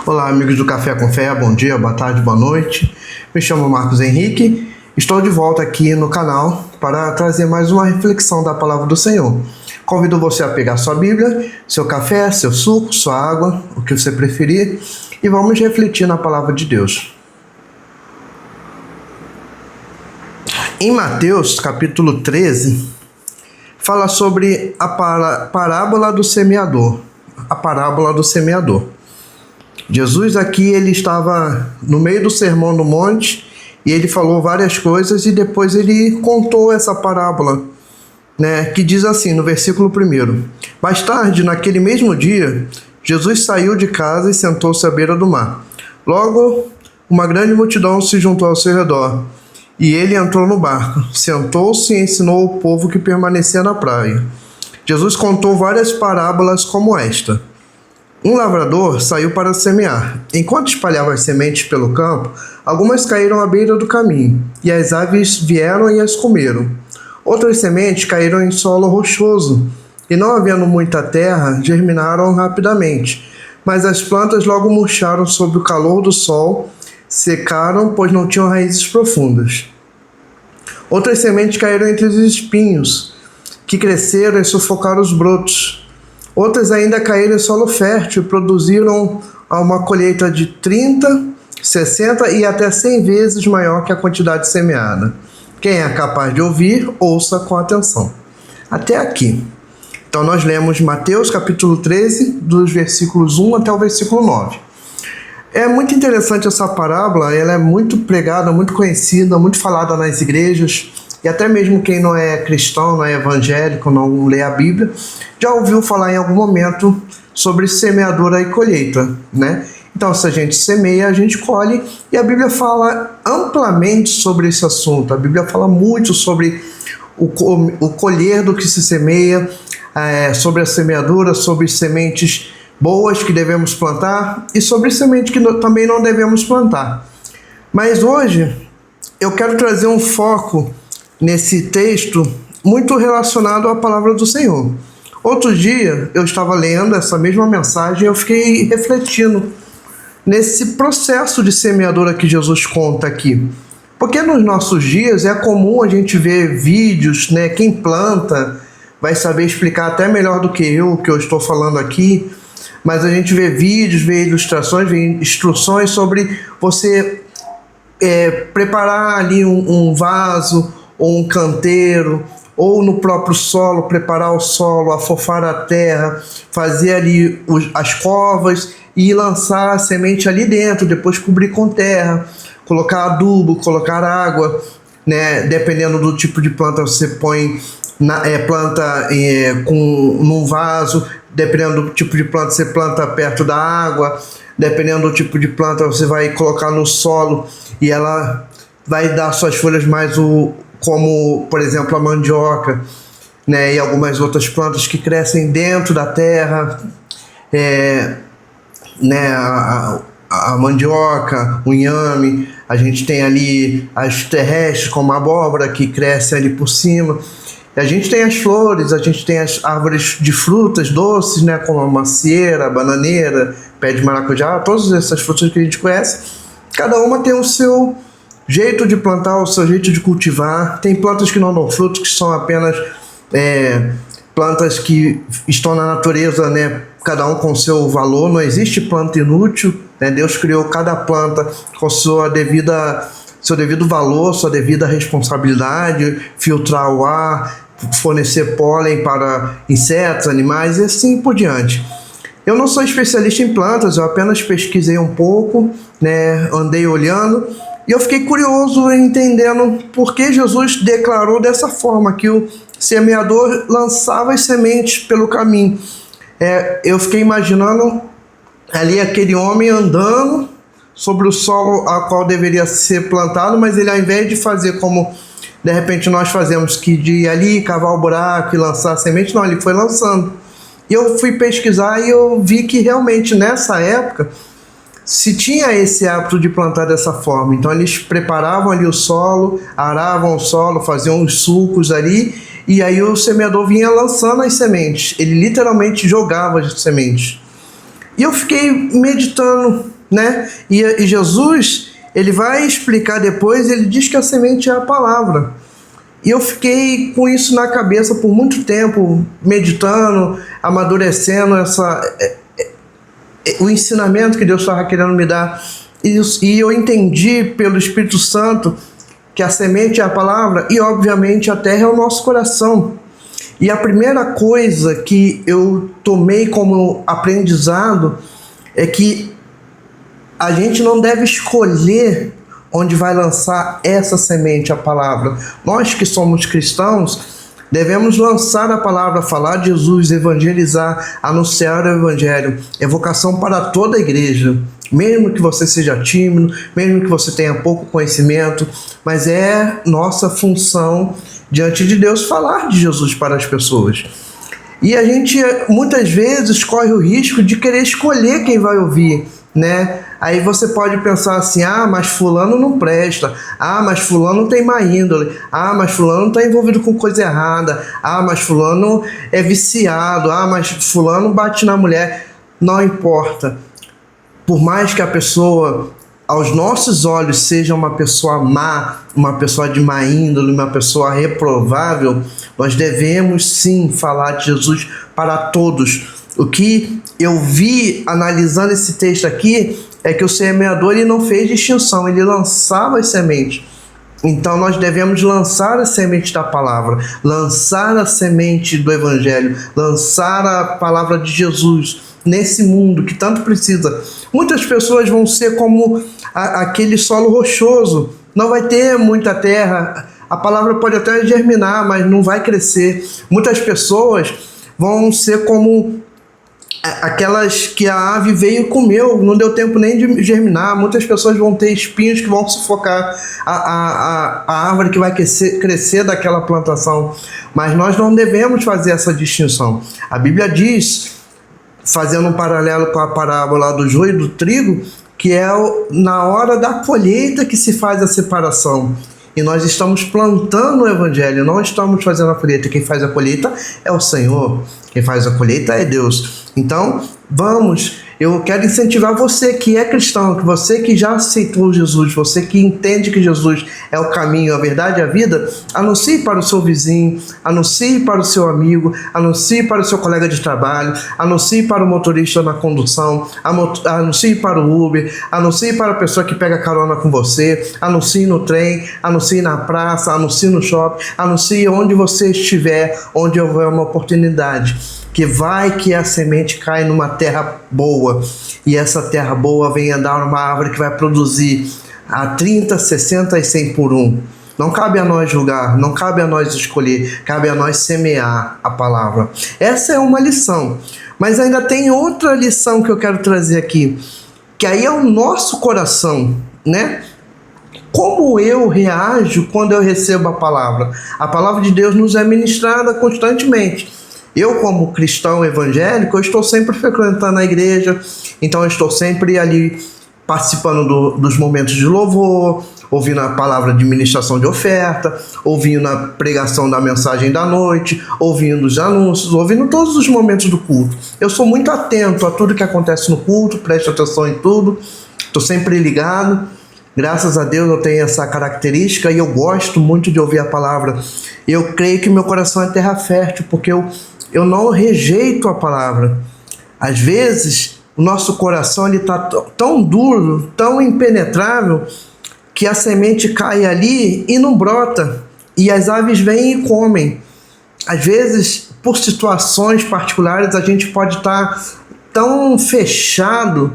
Olá, amigos do Café com Fé, bom dia, boa tarde, boa noite. Me chamo Marcos Henrique, estou de volta aqui no canal para trazer mais uma reflexão da Palavra do Senhor. Convido você a pegar sua Bíblia, seu café, seu suco, sua água, o que você preferir, e vamos refletir na Palavra de Deus. Em Mateus, capítulo 13, fala sobre a parábola do semeador. A parábola do semeador. Jesus aqui, ele estava no meio do Sermão do Monte e ele falou várias coisas e depois ele contou essa parábola, que diz assim, no versículo 1. Mais tarde, naquele mesmo dia, Jesus saiu de casa e sentou-se à beira do mar. Logo, uma grande multidão se juntou ao seu redor e ele entrou no barco, sentou-se e ensinou o povo que permanecia na praia. Jesus contou várias parábolas como esta. Um lavrador saiu para semear. Enquanto espalhava as sementes pelo campo, algumas caíram à beira do caminho, e as aves vieram e as comeram. Outras sementes caíram em solo rochoso, e não havendo muita terra, germinaram rapidamente. Mas as plantas logo murcharam sob o calor do sol, secaram, pois não tinham raízes profundas. Outras sementes caíram entre os espinhos, que cresceram e sufocaram os brotos. Outras ainda caíram em solo fértil e produziram uma colheita de 30, 60 e até 100 vezes maior que a quantidade semeada. Quem é capaz de ouvir, ouça com atenção. Até aqui. Então nós lemos Mateus capítulo 13, dos versículos 1 até o versículo 9. É muito interessante essa parábola, ela é muito pregada, muito conhecida, muito falada nas igrejas. E até mesmo quem não é cristão, não é evangélico, não lê a Bíblia, já ouviu falar em algum momento sobre semeadura e colheita, Então, se a gente semeia, a gente colhe, e a Bíblia fala amplamente sobre esse assunto. A Bíblia fala muito sobre o colher do que se semeia, sobre a semeadura, sobre sementes boas que devemos plantar e sobre sementes que também não devemos plantar. Mas hoje eu quero trazer um foco nesse texto muito relacionado à palavra do Senhor. Outro dia eu estava lendo essa mesma mensagem e eu fiquei refletindo nesse processo de semeadura que Jesus conta aqui. Porque nos nossos dias é comum a gente ver vídeos, quem planta vai saber explicar até melhor do que eu, o que eu estou falando aqui, mas a gente vê vídeos, vê ilustrações, vê instruções sobre você preparar ali um vaso, ou um canteiro, ou no próprio solo, preparar o solo, afofar a terra, fazer ali as covas e lançar a semente ali dentro, depois cobrir com terra, colocar adubo, colocar água, dependendo do tipo de planta você põe planta num vaso, dependendo do tipo de planta você planta perto da água, dependendo do tipo de planta você vai colocar no solo e ela vai dar suas folhas mais como, por exemplo, a mandioca, e algumas outras plantas que crescem dentro da terra, a mandioca, o inhame, a gente tem ali as terrestres, como a abóbora, que cresce ali por cima, a gente tem as flores, a gente tem as árvores de frutas doces, como a macieira, a bananeira, pé de maracujá, todas essas frutas que a gente conhece, cada uma tem o seu jeito de plantar, o seu jeito de cultivar. Tem plantas que não dão frutos, que são apenas plantas que estão na natureza, cada um com seu valor. Não existe planta inútil, Deus criou cada planta com seu devido valor, sua devida responsabilidade, filtrar o ar, fornecer pólen para insetos, animais e assim por diante. Eu não sou especialista em plantas, eu apenas pesquisei um pouco, andei olhando, e eu fiquei curioso entendendo por que Jesus declarou dessa forma, que o semeador lançava as sementes pelo caminho. Eu fiquei imaginando ali aquele homem andando sobre o solo a qual deveria ser plantado, mas ele, ao invés de fazer como de repente nós fazemos, que de ir ali, cavar o buraco e lançar a semente, não, ele foi lançando. E eu fui pesquisar e eu vi que realmente nessa época se tinha esse hábito de plantar dessa forma. Então eles preparavam ali o solo, aravam o solo, faziam os sulcos ali, e aí o semeador vinha lançando as sementes. Ele literalmente jogava as sementes. E eu fiquei meditando né? E Jesus, ele vai explicar depois, ele diz que a semente é a palavra. E eu fiquei com isso na cabeça por muito tempo, meditando, amadurecendo o ensinamento que Deus estava querendo me dar. E eu entendi pelo Espírito Santo que a semente é a palavra e, obviamente, a terra é o nosso coração. E a primeira coisa que eu tomei como aprendizado é que a gente não deve escolher onde vai lançar essa semente, a palavra. Nós que somos cristãos devemos lançar a palavra, falar de Jesus, evangelizar, anunciar o evangelho. É vocação para toda a igreja, mesmo que você seja tímido, mesmo que você tenha pouco conhecimento, mas é nossa função diante de Deus falar de Jesus para as pessoas. E a gente muitas vezes corre o risco de querer escolher quem vai ouvir, né? Aí você pode pensar assim: ah, mas fulano não presta, ah, mas fulano tem má índole, ah, mas fulano está envolvido com coisa errada, ah, mas fulano é viciado, ah, mas fulano bate na mulher. Não importa. Por mais que a pessoa, aos nossos olhos, seja uma pessoa má, uma pessoa de má índole, uma pessoa reprovável, nós devemos sim falar de Jesus para todos. O que eu vi analisando esse texto aqui é que o semeador, ele não fez distinção, ele lançava as sementes. Então nós devemos lançar a semente da palavra, lançar a semente do evangelho, lançar a palavra de Jesus nesse mundo que tanto precisa. Muitas pessoas vão ser como aquele solo rochoso, não vai ter muita terra, a palavra pode até germinar, mas não vai crescer. Muitas pessoas vão ser como aquelas que a ave veio e comeu, não deu tempo nem de germinar. Muitas pessoas vão ter espinhos que vão sufocar a árvore que vai crescer daquela plantação. Mas nós não devemos fazer essa distinção. A Bíblia diz, fazendo um paralelo com a parábola do joio e do trigo, que é na hora da colheita que se faz a separação. E nós estamos plantando o evangelho, não estamos fazendo a colheita. Quem faz a colheita é o Senhor, quem faz a colheita é Deus. Então, eu quero incentivar você que é cristão, que você que já aceitou Jesus, você que entende que Jesus é o caminho, a verdade e a vida, anuncie para o seu vizinho, anuncie para o seu amigo, anuncie para o seu colega de trabalho, anuncie para o motorista na condução, anuncie para o Uber, anuncie para a pessoa que pega carona com você, anuncie no trem, anuncie na praça, anuncie no shopping, anuncie onde você estiver, onde houver uma oportunidade. Que a semente cai numa terra boa, e essa terra boa venha dar uma árvore que vai produzir a 30, 60 e 100 por um. Não cabe a nós julgar, não cabe a nós escolher, cabe a nós semear a palavra. Essa é uma lição, mas ainda tem outra lição que eu quero trazer aqui, que aí é o nosso coração, né? Como eu reajo quando eu recebo a palavra? A palavra de Deus nos é ministrada constantemente. Eu, como cristão evangélico, eu estou sempre frequentando a igreja, então eu estou sempre ali participando dos momentos de louvor, ouvindo a palavra de ministração de oferta, ouvindo a pregação da mensagem da noite, ouvindo os anúncios, ouvindo todos os momentos do culto. Eu sou muito atento a tudo que acontece no culto, presto atenção em tudo, estou sempre ligado. Graças a Deus eu tenho essa característica e eu gosto muito de ouvir a palavra. Eu creio que meu coração é terra fértil, porque eu não rejeito a palavra. Às vezes, o nosso coração está tão duro, tão impenetrável, que a semente cai ali e não brota. E as aves vêm e comem. Às vezes, por situações particulares, a gente pode estar tão fechado,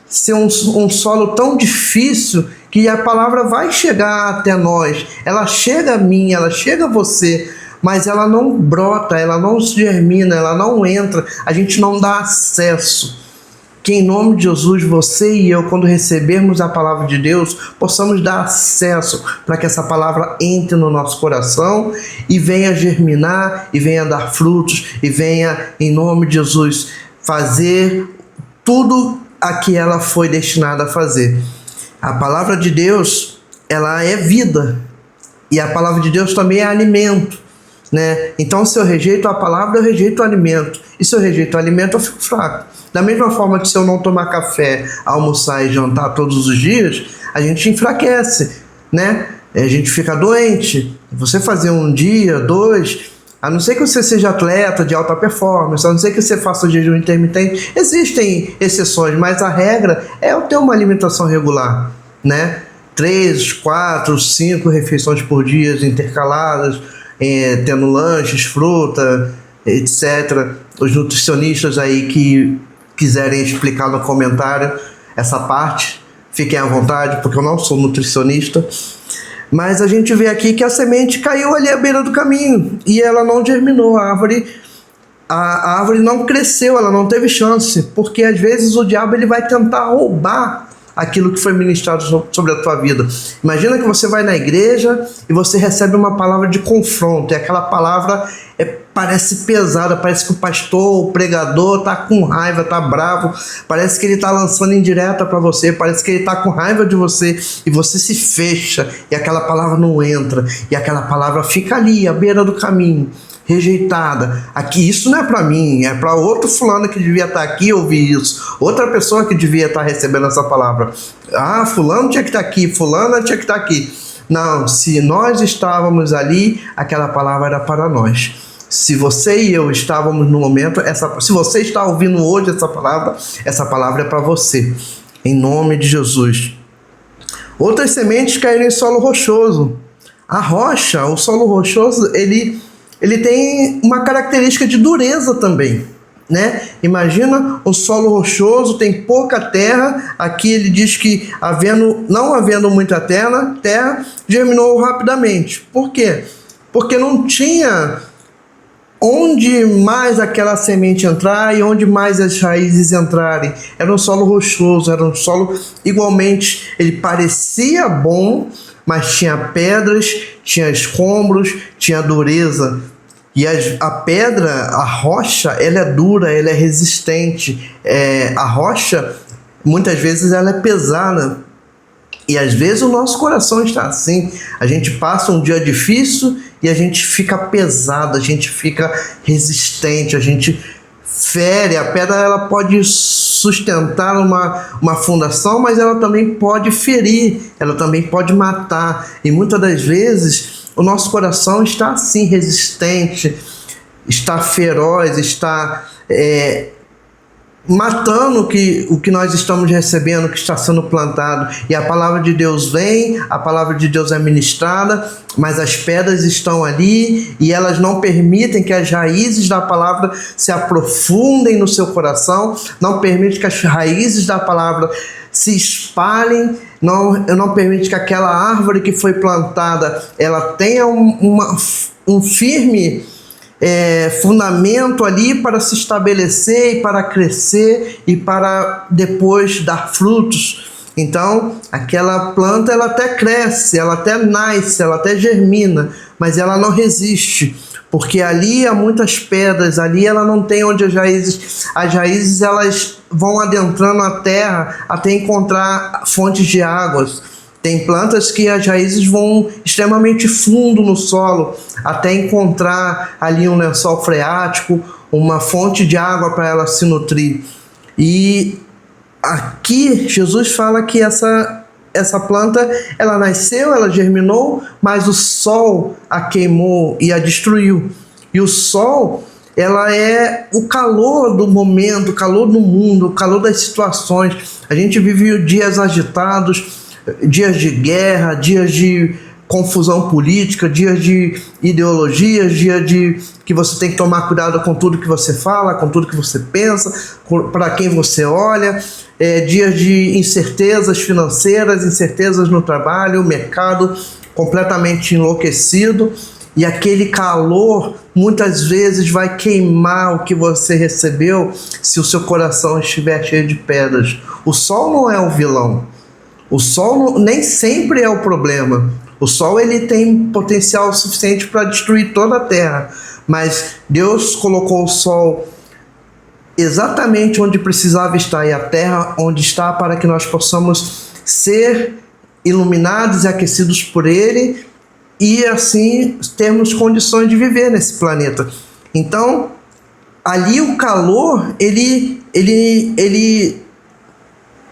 ser um solo tão difícil, que a palavra vai chegar até nós. Ela chega a mim, ela chega a você, mas ela não brota, ela não germina, ela não entra, a gente não dá acesso. Que em nome de Jesus, você e eu, quando recebermos a palavra de Deus, possamos dar acesso para que essa palavra entre no nosso coração e venha germinar, e venha dar frutos, e venha, em nome de Jesus, fazer tudo a que ela foi destinada a fazer. A palavra de Deus, ela é vida, e a palavra de Deus também é alimento. né? Então, se eu rejeito a palavra, eu rejeito o alimento. E se eu rejeito o alimento, eu fico fraco. Da mesma forma que se eu não tomar café, almoçar e jantar todos os dias, a gente enfraquece, né? A gente fica doente. Você fazer um dia, 2, a não ser que você seja atleta de alta performance, a não ser que você faça jejum intermitente, existem exceções, mas a regra é eu ter uma alimentação regular, né? 3, 4, 5 refeições por dia intercaladas, tendo lanches, fruta, etc. Os nutricionistas aí que quiserem explicar no comentário essa parte, fiquem à vontade, porque eu não sou nutricionista. Mas a gente vê aqui que a semente caiu ali à beira do caminho e ela não germinou. A árvore não cresceu, ela não teve chance, porque às vezes o diabo ele vai tentar roubar aquilo que foi ministrado sobre a tua vida. Imagina que você vai na igreja e você recebe uma palavra de confronto, e aquela palavra parece pesada, parece que o pastor, o pregador tá com raiva, tá bravo, parece que ele tá lançando indireta para você, parece que ele tá com raiva de você, e você se fecha, e aquela palavra não entra, e aquela palavra fica ali, à beira do caminho, rejeitada. Aqui, isso não é para mim, é para outro fulano que devia estar aqui ouvir isso, outra pessoa que devia estar recebendo essa palavra. Ah, fulano tinha que estar aqui, fulana tinha que estar aqui. Não, se nós estávamos ali, aquela palavra era para nós. Se você e eu estávamos no momento, se você está ouvindo hoje essa palavra é para você, em nome de Jesus. Outras sementes caíram em solo rochoso. A rocha, o solo rochoso, ele tem uma característica de dureza também, né? Imagina o solo rochoso, tem pouca terra. Aqui ele diz que não havendo muita terra, germinou rapidamente. Por quê? Porque não tinha onde mais aquela semente entrar e onde mais as raízes entrarem. Era um solo rochoso, era um solo igualmente, ele parecia bom, mas tinha pedras, tinha escombros, tinha dureza. E a pedra, a rocha, ela é dura, ela é resistente. A rocha, muitas vezes, ela é pesada. E às vezes o nosso coração está assim. A gente passa um dia difícil e a gente fica pesado, a gente fica resistente, a gente fere. A pedra ela pode sustentar uma fundação, mas ela também pode ferir, ela também pode matar. E muitas das vezes o nosso coração está assim, resistente, está feroz, está matando o que nós estamos recebendo, o que está sendo plantado. E a palavra de Deus vem, a palavra de Deus é ministrada, mas as pedras estão ali e elas não permitem que as raízes da palavra se aprofundem no seu coração, não permite que as raízes da palavra se espalhem, não permite que aquela árvore que foi plantada ela tenha um firme fundamento ali para se estabelecer e para crescer e para depois dar frutos. Então aquela planta ela até cresce, ela até nasce, ela até germina, mas ela não resiste, porque ali há muitas pedras, ali ela não tem onde as raízes elas vão adentrando a terra até encontrar fontes de águas. Tem plantas que as raízes vão extremamente fundo no solo até encontrar ali um lençol freático, uma fonte de água para ela se nutrir. E aqui Jesus fala que essa planta ela nasceu, ela germinou, mas o sol a queimou e a destruiu. E o sol ela é o calor do momento, o calor do mundo, o calor das situações. A gente vive dias agitados, dias de guerra, dias de confusão política, dias de ideologias, dias de que você tem que tomar cuidado com tudo que você fala, com tudo que você pensa, para quem você olha, dias de incertezas financeiras, incertezas no trabalho, o mercado completamente enlouquecido, e aquele calor muitas vezes vai queimar o que você recebeu se o seu coração estiver cheio de pedras. O sol não é o vilão. O sol nem sempre é o problema. O sol ele tem potencial suficiente para destruir toda a terra, mas Deus colocou o sol exatamente onde precisava estar e a terra onde está, para que nós possamos ser iluminados e aquecidos por ele e assim termos condições de viver nesse planeta. Então, ali o calor, ele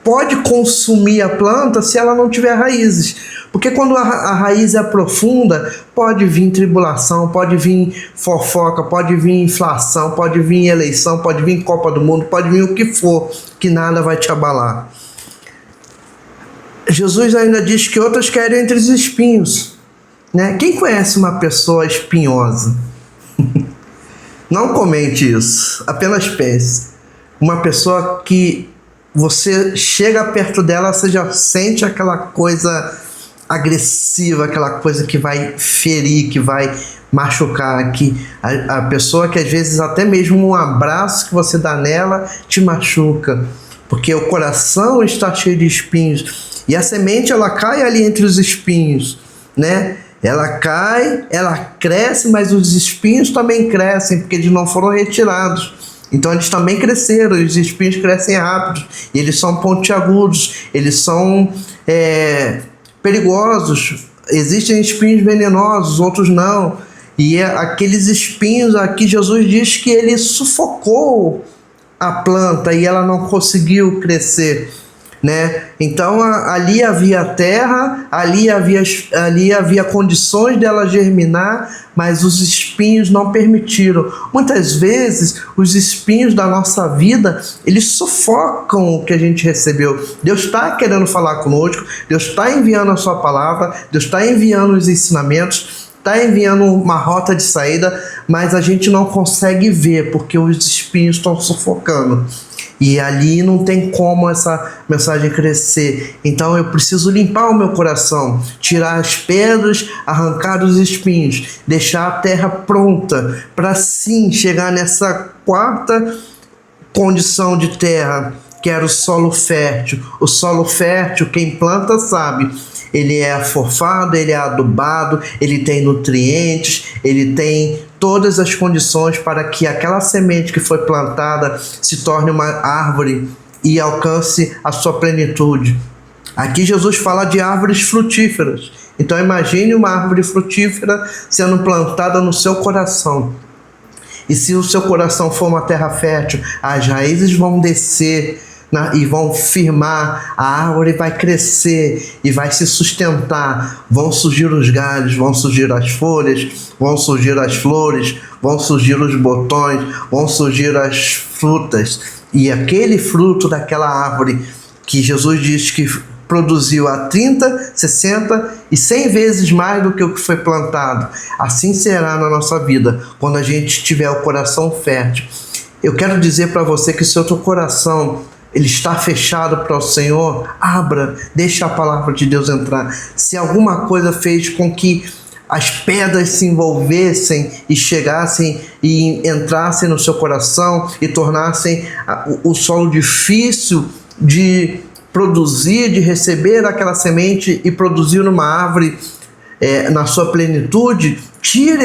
pode consumir a planta se ela não tiver raízes. Porque quando a raiz é profunda, pode vir tribulação, pode vir fofoca, pode vir inflação, pode vir eleição, pode vir Copa do Mundo, pode vir o que for, que nada vai te abalar. Jesus ainda diz que outras querem entre os espinhos, né? Quem conhece uma pessoa espinhosa? Não comente isso, apenas pense. Uma pessoa que você chega perto dela, você já sente aquela coisa agressiva, aquela coisa que vai ferir, que vai machucar, que a pessoa que às vezes até mesmo um abraço que você dá nela te machuca, porque o coração está cheio de espinhos, e a semente ela cai ali entre os espinhos, né? Ela cai, ela cresce, mas os espinhos também crescem, porque eles não foram retirados. Então eles também cresceram, os espinhos crescem rápido, e eles são pontiagudos, eles são perigosos. Existem espinhos venenosos, outros não. E aqueles espinhos aqui, Jesus diz que ele sufocou a planta e ela não conseguiu crescer, né? Então ali havia terra, ali havia condições dela germinar, mas os espinhos não permitiram. Muitas vezes os espinhos da nossa vida, eles sufocam o que a gente recebeu. Deus está querendo falar conosco, Deus está enviando a sua palavra, Deus está enviando os ensinamentos, está enviando uma rota de saída, mas a gente não consegue ver porque os espinhos estão sufocando. E ali não tem como essa mensagem crescer. Então eu preciso limpar o meu coração, tirar as pedras, arrancar os espinhos, deixar a terra pronta para sim chegar nessa quarta condição de terra, que era o solo fértil. O solo fértil, quem planta sabe, ele é aforfado, ele é adubado, ele tem nutrientes, ele tem todas as condições para que aquela semente que foi plantada se torne uma árvore e alcance a sua plenitude. Aqui Jesus fala de árvores frutíferas. Então imagine uma árvore frutífera sendo plantada no seu coração. E se o seu coração for uma terra fértil, as raízes vão descer e vão firmar, a árvore vai crescer e vai se sustentar, vão surgir os galhos, vão surgir as folhas, vão surgir as flores, vão surgir os botões, vão surgir as frutas, e aquele fruto daquela árvore que Jesus diz que produziu a 30, 60 e 100 vezes mais do que o que foi plantado, assim será na nossa vida, quando a gente tiver o coração fértil. Eu quero dizer para você que se o teu coração ele está fechado para o Senhor, abra, deixa a palavra de Deus entrar. Se alguma coisa fez com que as pedras se envolvessem e chegassem e entrassem no seu coração e tornassem o solo difícil de produzir, de receber aquela semente e produzir uma árvore na sua plenitude, tire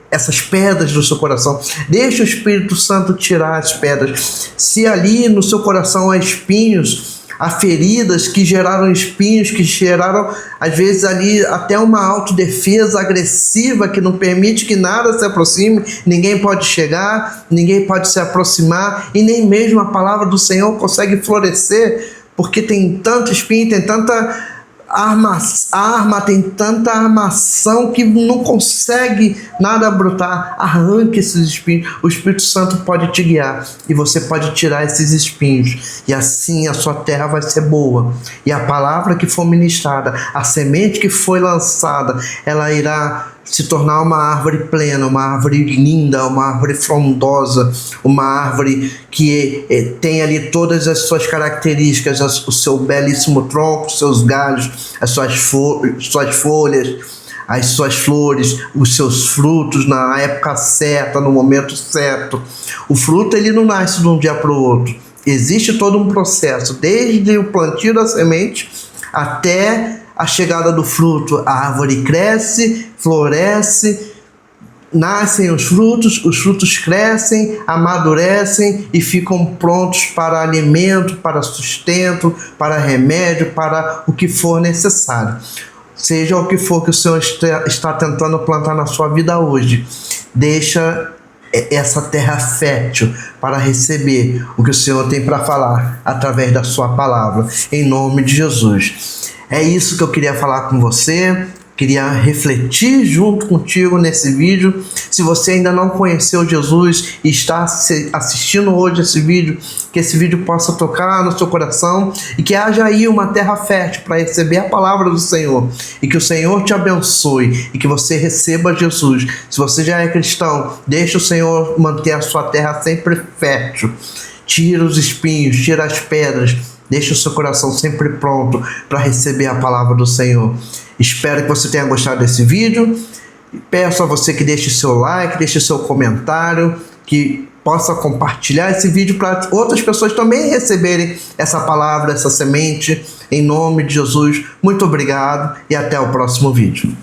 essas pedras do seu coração, deixa o Espírito Santo tirar as pedras. Se ali no seu coração há espinhos, há feridas que geraram espinhos, que geraram às vezes ali até uma autodefesa agressiva que não permite que nada se aproxime, ninguém pode chegar, ninguém pode se aproximar, e nem mesmo a palavra do Senhor consegue florescer, porque tem tanto espinho, tem tanta arma, tem tanta armação que não consegue nada brotar. Arranque esses espinhos, o Espírito Santo pode te guiar e você pode tirar esses espinhos, e assim a sua terra vai ser boa, e a palavra que for ministrada, a semente que foi lançada, ela irá se tornar uma árvore plena, uma árvore linda, uma árvore frondosa, uma árvore que tem ali todas as suas características, o seu belíssimo tronco, os seus galhos, as suas folhas, as suas flores, os seus frutos na época certa, no momento certo. O fruto ele não nasce de um dia para o outro. Existe todo um processo, desde o plantio da semente até a chegada do fruto. A árvore cresce, floresce, nascem os frutos crescem, amadurecem e ficam prontos para alimento, para sustento, para remédio, para o que for necessário. Seja o que for que o Senhor está tentando plantar na sua vida hoje, deixa essa terra fértil para receber o que o Senhor tem para falar através da sua palavra, em nome de Jesus. É isso que eu queria falar com você. Queria refletir junto contigo nesse vídeo. Se você ainda não conheceu Jesus e está assistindo hoje esse vídeo, que esse vídeo possa tocar no seu coração e que haja aí uma terra fértil para receber a palavra do Senhor, e que o Senhor te abençoe e que você receba Jesus. Se você já é cristão, deixa o Senhor manter a sua terra sempre fértil. Tira os espinhos, tira as pedras, deixa o seu coração sempre pronto para receber a palavra do Senhor. Espero que você tenha gostado desse vídeo. Peço a você que deixe seu like, deixe seu comentário, que possa compartilhar esse vídeo para outras pessoas também receberem essa palavra, essa semente. Em nome de Jesus, muito obrigado e até o próximo vídeo.